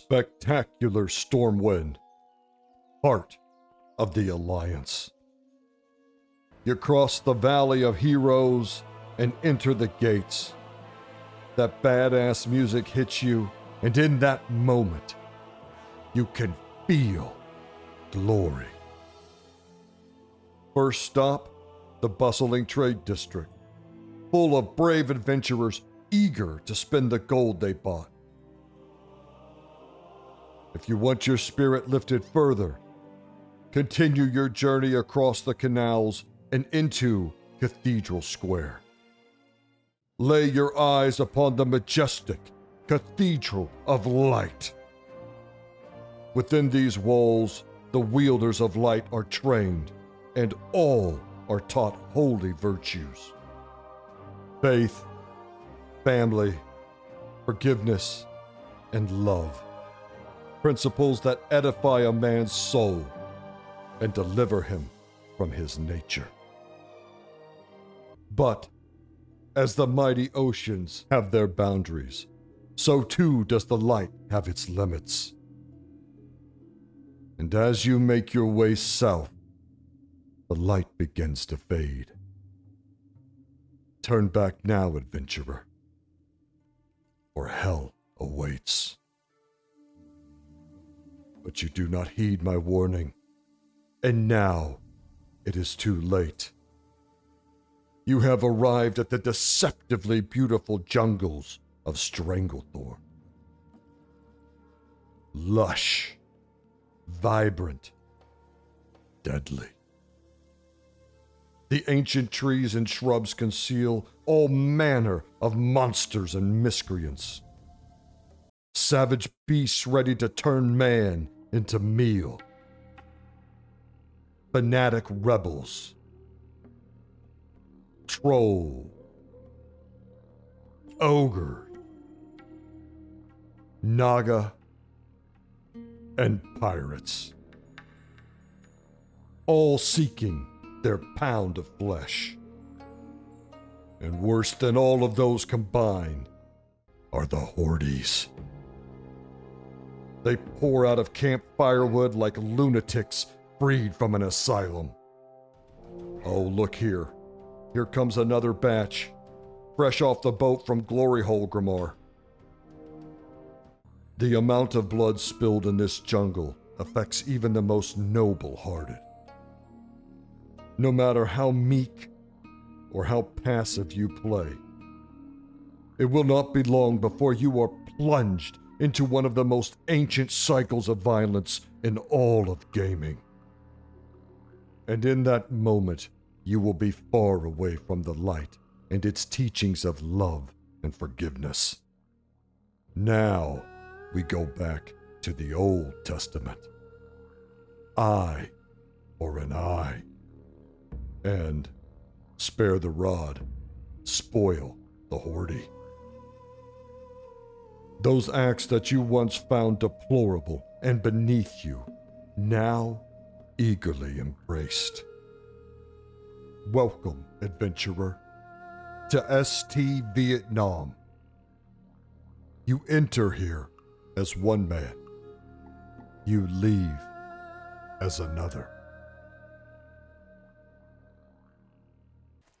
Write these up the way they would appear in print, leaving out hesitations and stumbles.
spectacular Stormwind, part of the Alliance. You cross the Valley of Heroes and enter the gates. That badass music hits you, and in that moment, you can feel glory. First stop, the bustling trade district, full of brave adventurers eager to spend the gold they bought. If you want your spirit lifted further, continue your journey across the canals and into Cathedral Square. Lay your eyes upon the majestic Cathedral of Light. Within these walls, the wielders of light are trained, and all are taught holy virtues. Faith, family, forgiveness, and love. Principles that edify a man's soul and deliver him from his nature. But as the mighty oceans have their boundaries, so too does the light have its limits. And as you make your way south, the light begins to fade. Turn back now, adventurer, or hell awaits. But you do not heed my warning, and now it is too late. You have arrived at the deceptively beautiful jungles of Stranglethorn. Lush, vibrant, deadly. The ancient trees and shrubs conceal all manner of monsters and miscreants. Savage beasts ready to turn man into meal. Fanatic rebels. Troll. Ogre. Naga. And pirates. All seeking their pound of flesh. And worse than all of those combined are the Hordies. They pour out of camp firewood like lunatics freed from an asylum. Oh, look here. Here comes another batch, fresh off the boat from Glory Hole Grimar. The amount of blood spilled in this jungle affects even the most noble-hearted. No matter how meek or how passive you play, it will not be long before you are plunged into one of the most ancient cycles of violence in all of gaming. And in that moment, you will be far away from the light and its teachings of love and forgiveness. Now, we go back to the Old Testament. Eye for an eye. And spare the rod, spoil the Hordie. Those acts that you once found deplorable and beneath you, now eagerly embraced. Welcome, adventurer, to STVietnam. You enter here as one man. You leave as another.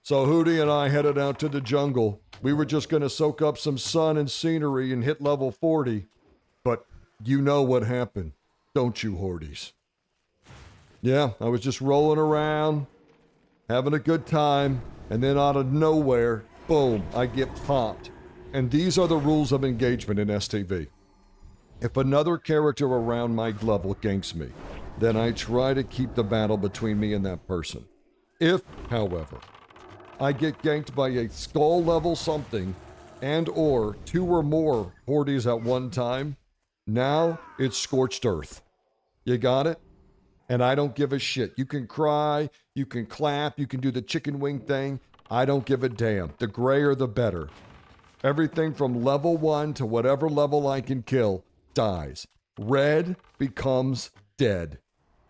So Hordie and I headed out to the jungle. We were just going to soak up some sun and scenery and hit level 40. But you know what happened, don't you, Hordies? Yeah, I was just rolling around, having a good time, and then out of nowhere, boom, I get popped. And these are the rules of engagement in STV. If another character around my level ganks me, then I try to keep the battle between me and that person. If, however, I get ganked by a skull level something and or 2 or more Hordies at one time, now it's scorched earth. You got it? And I don't give a shit. You can cry, you can clap, you can do the chicken wing thing. I don't give a damn. The grayer the better. Everything from level 1 to whatever level I can kill dies. Red becomes dead.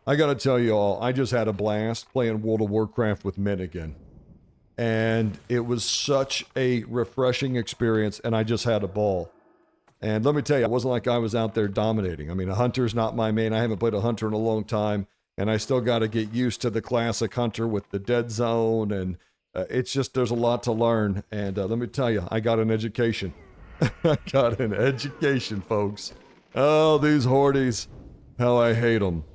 I gotta tell you all, I just had a blast playing World of Warcraft with men again. And it was such a refreshing experience, and I just had a ball. And let me tell you, it wasn't like I was out there dominating. I mean, a hunter's not my main. I haven't played a hunter in a long time, and I still got to get used to the classic hunter with the dead zone. And it's just, there's a lot to learn. And let me tell you, I got an education. I got an education, folks. Oh, these Hordies, how I hate them.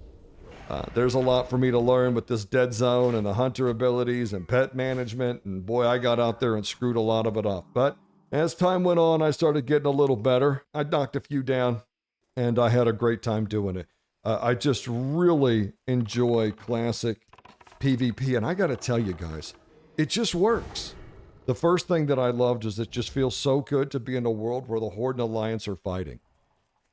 There's a lot for me to learn with this dead zone and the hunter abilities and pet management. And boy, I got out there and screwed a lot of it up. But as time went on, I started getting a little better. I knocked a few down, and I had a great time doing it. I just really enjoy classic PvP, and I got to tell you guys, it just works. The first thing that I loved is it just feels so good to be in a world where the Horde and Alliance are fighting.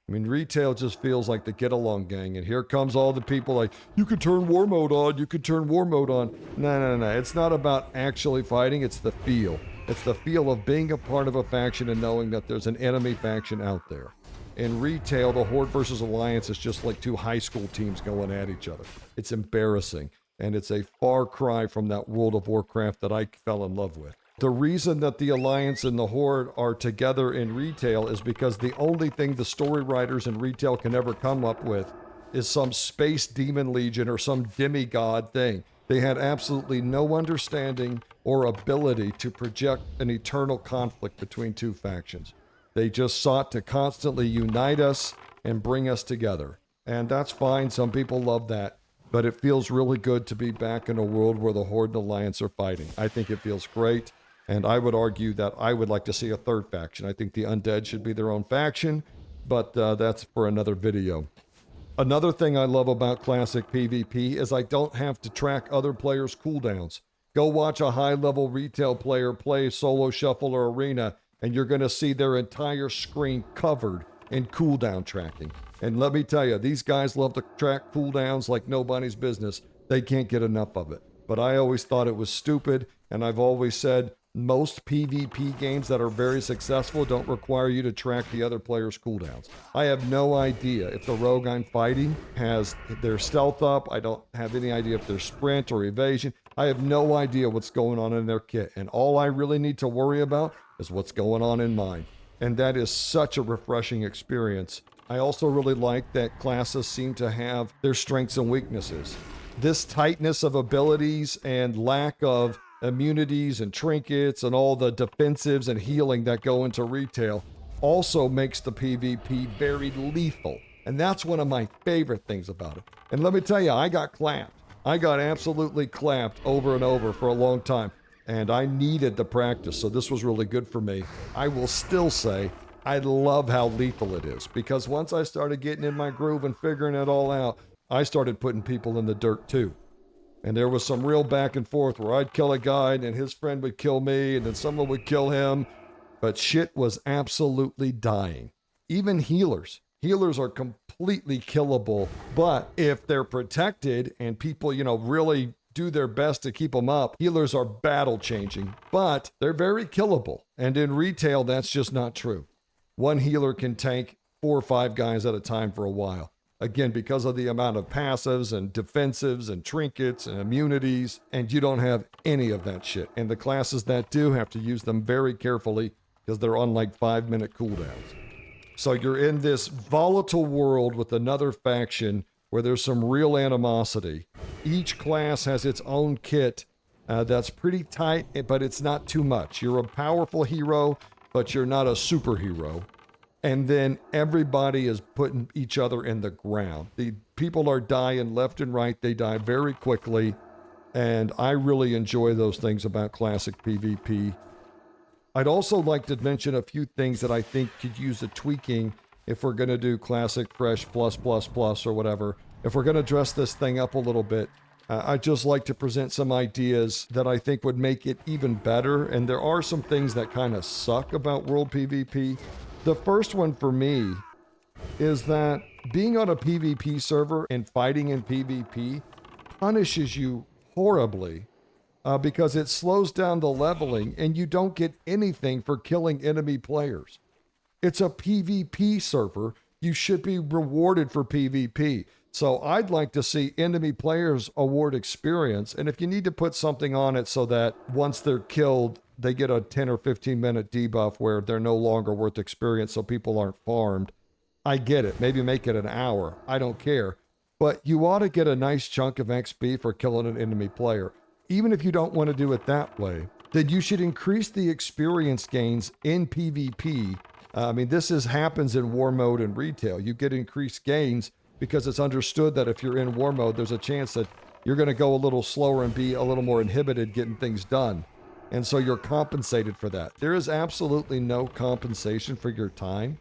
I mean, retail just feels like the get-along gang, and here comes all the people like, you could turn war mode on, you could turn war mode on. No. It's not about actually fighting, it's the feel. It's the feel of being a part of a faction and knowing that there's an enemy faction out there. In retail, the Horde versus Alliance is just like two high school teams going at each other. It's embarrassing, and it's a far cry from that World of Warcraft that I fell in love with. The reason that the Alliance and the Horde are together in retail is because the only thing the story writers in retail can ever come up with is some space demon legion or some demigod thing. They had absolutely no understanding or ability to project an eternal conflict between two factions. They just sought to constantly unite us and bring us together. And that's fine, some people love that, but it feels really good to be back in a world where the Horde and Alliance are fighting. I think it feels great. And I would argue that I would like to see a third faction. I think the Undead should be their own faction, but that's for another video. Another thing I love about classic PvP is I don't have to track other players' cooldowns. Go watch a high-level retail player play solo shuffle or arena, and you're going to see their entire screen covered in cooldown tracking. And let me tell you, these guys love to track cooldowns like nobody's business. They can't get enough of it. But I always thought it was stupid, and I've always said, most PvP games that are very successful don't require you to track the other player's cooldowns. I have no idea if the rogue I'm fighting has their stealth up. I don't have any idea if they're sprint or evasion. I have no idea what's going on in their kit. And all I really need to worry about is what's going on in mine. And that is such a refreshing experience. I also really like that classes seem to have their strengths and weaknesses. This tightness of abilities and lack of immunities and trinkets and all the defensives and healing that go into retail also makes the PvP very lethal. And that's one of my favorite things about it. And let me tell you, I got clapped. I got absolutely clapped over and over for a long time. And I needed the practice, so this was really good for me. I will still say I love how lethal it is, because once I started getting in my groove and figuring it all out, I started putting people in the dirt too. And there was some real back and forth where I'd kill a guy and his friend would kill me and then someone would kill him. But shit was absolutely dying. Even healers. Healers are completely killable. But if they're protected and people, really do their best to keep them up, healers are battle changing. But they're very killable. And in retail, that's just not true. One healer can tank 4 or 5 guys at a time for a while. Again, because of the amount of passives and defensives and trinkets and immunities, and you don't have any of that shit. And the classes that do have to use them very carefully because they're on like 5-minute cooldowns. So you're in this volatile world with another faction where there's some real animosity. Each class has its own kit that's pretty tight, but it's not too much. You're a powerful hero, but you're not a superhero. And then everybody is putting each other in the ground. The people are dying left and right. They die very quickly. And I really enjoy those things about classic PvP. I'd also like to mention a few things that I think could use a tweaking if we're going to do classic fresh plus or whatever. If we're going to dress this thing up a little bit, I'd just like to present some ideas that I think would make it even better. And there are some things that kind of suck about World PvP. The first one for me is that being on a PvP server and fighting in PvP punishes you horribly because it slows down the leveling and you don't get anything for killing enemy players. It's a PvP server. You should be rewarded for PvP. So I'd like to see enemy players award experience. And if you need to put something on it so that once they're killed, they get a 10 or 15 minute debuff where they're no longer worth experience, so people aren't farmed. I get it. Maybe make it an hour. I don't care. But you ought to get a nice chunk of XP for killing an enemy player. Even if you don't want to do it that way, then you should increase the experience gains in PvP. I mean, happens in war mode and retail. You get increased gains because it's understood that if you're in war mode, there's a chance that you're going to go a little slower and be a little more inhibited getting things done. And so you're compensated for that. There is absolutely no compensation for your time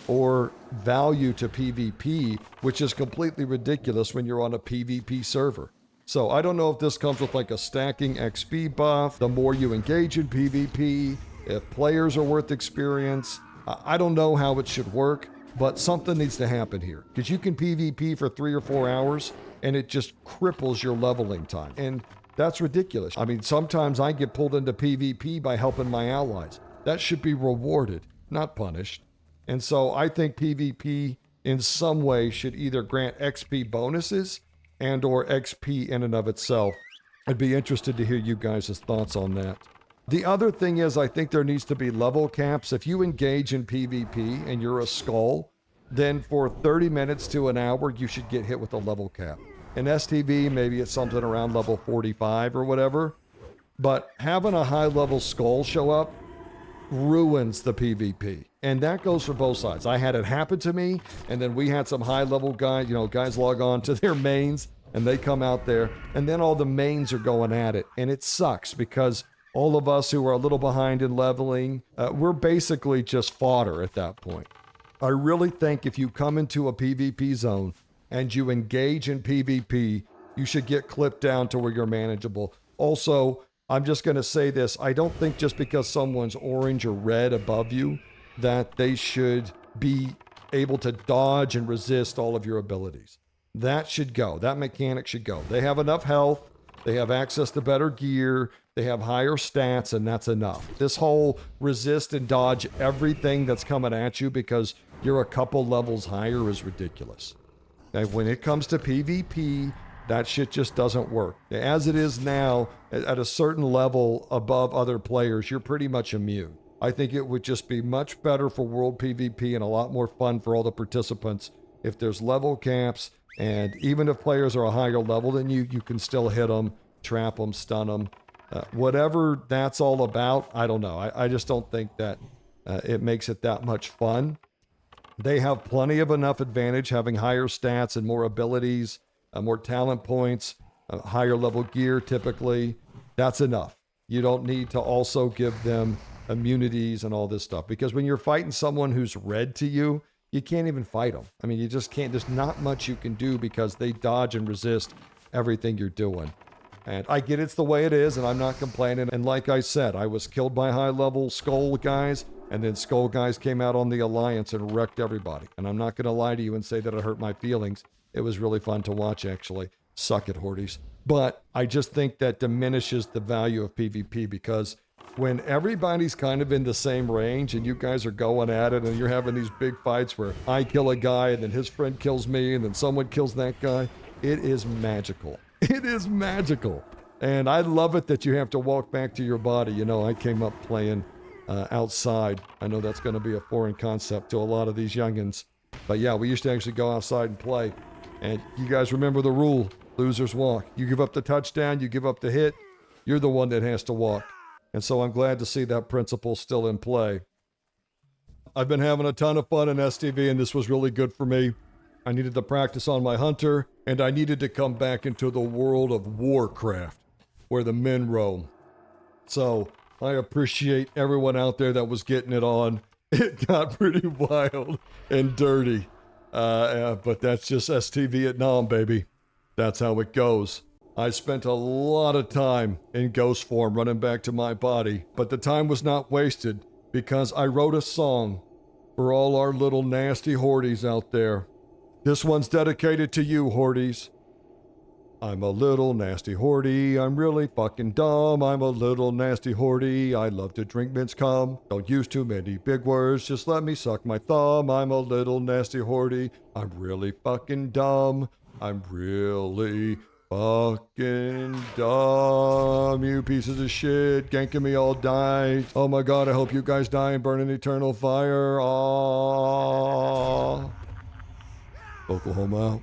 or value to PvP, which is completely ridiculous when you're on a PvP server. So I don't know if this comes with like a stacking XP buff, the more you engage in PvP, if players are worth experience. I don't know how it should work, but something needs to happen here. Because you can PvP for 3 or 4 hours, and it just cripples your leveling time. And that's ridiculous. I mean, sometimes I get pulled into PvP by helping my allies. That should be rewarded, not punished. And so I think PvP in some way should either grant XP bonuses and or XP in and of itself. I'd be interested to hear you guys' thoughts on that. The other thing is I think there needs to be level caps. If you engage in PvP and you're a skull, then for 30 minutes to an hour, you should get hit with a level cap. In STV, maybe it's something around level 45 or whatever. But having a high-level skull show up ruins the PvP. And that goes for both sides. I had it happen to me, and then we had some high-level guys, guys log on to their mains, and they come out there, and then all the mains are going at it. And it sucks because all of us who are a little behind in leveling, we're basically just fodder at that point. I really think if you come into a PvP zone and you engage in PvP, you should get clipped down to where you're manageable. Also, I'm just going to say this. I don't think just because someone's orange or red above you that they should be able to dodge and resist all of your abilities. That should go. That mechanic should go. They have enough health. They have access to better gear. They have higher stats, and that's enough. This whole resist and dodge everything that's coming at you because you're a couple levels higher is ridiculous. Okay? When it comes to PvP, that shit just doesn't work. As it is now, at a certain level above other players, you're pretty much immune. I think it would just be much better for world PvP and a lot more fun for all the participants if there's level caps, and even if players are a higher level than you, you can still hit them, trap them, stun them. Whatever that's all about, I don't know. I just don't think that it makes it that much fun. They have plenty of enough advantage having higher stats and more abilities, more talent points, higher level gear typically. That's enough. You don't need to also give them immunities and all this stuff, because when you're fighting someone who's red to you, you can't even fight them. I mean, you just can't. There's not much you can do because they dodge and resist everything you're doing. And I get it's the way it is, and I'm not complaining. And like I said, I was killed by high-level skull guys, and then skull guys came out on the Alliance and wrecked everybody. And I'm not going to lie to you and say that it hurt my feelings. It was really fun to watch, actually. Suck it, Hordies. But I just think that diminishes the value of PvP, because when everybody's kind of in the same range and you guys are going at it and you're having these big fights where I kill a guy and then his friend kills me and then someone kills that guy, it is magical. It is magical. And I love it that you have to walk back to your body. I came up playing outside. I know that's going to be a foreign concept to a lot of these youngins. But yeah, we used to actually go outside and play. And you guys remember the rule, losers walk. You give up the touchdown, you give up the hit, you're the one that has to walk. And so I'm glad to see that principle still in play. I've been having a ton of fun in STV, and this was really good for me. I needed to practice on my hunter, and I needed to come back into the world of Warcraft, where the men roam. So I appreciate everyone out there that was getting it on. It got pretty wild and dirty. But that's just STVietnam, baby. That's how it goes. I spent a lot of time in ghost form running back to my body, but the time was not wasted because I wrote a song for all our little nasty Hordies out there. This one's dedicated to you, Hordies. I'm a little nasty Hordie, I'm really fucking dumb. I'm a little nasty Hordie, I love to drink mince cum. Don't use too many big words, just let me suck my thumb. I'm a little nasty Hordie, I'm really fucking dumb. I'm really fucking dumb. you pieces of shit. Ganking me all die. Oh my god, I hope you guys die and burn in eternal fire. Aww. Oklahoma out.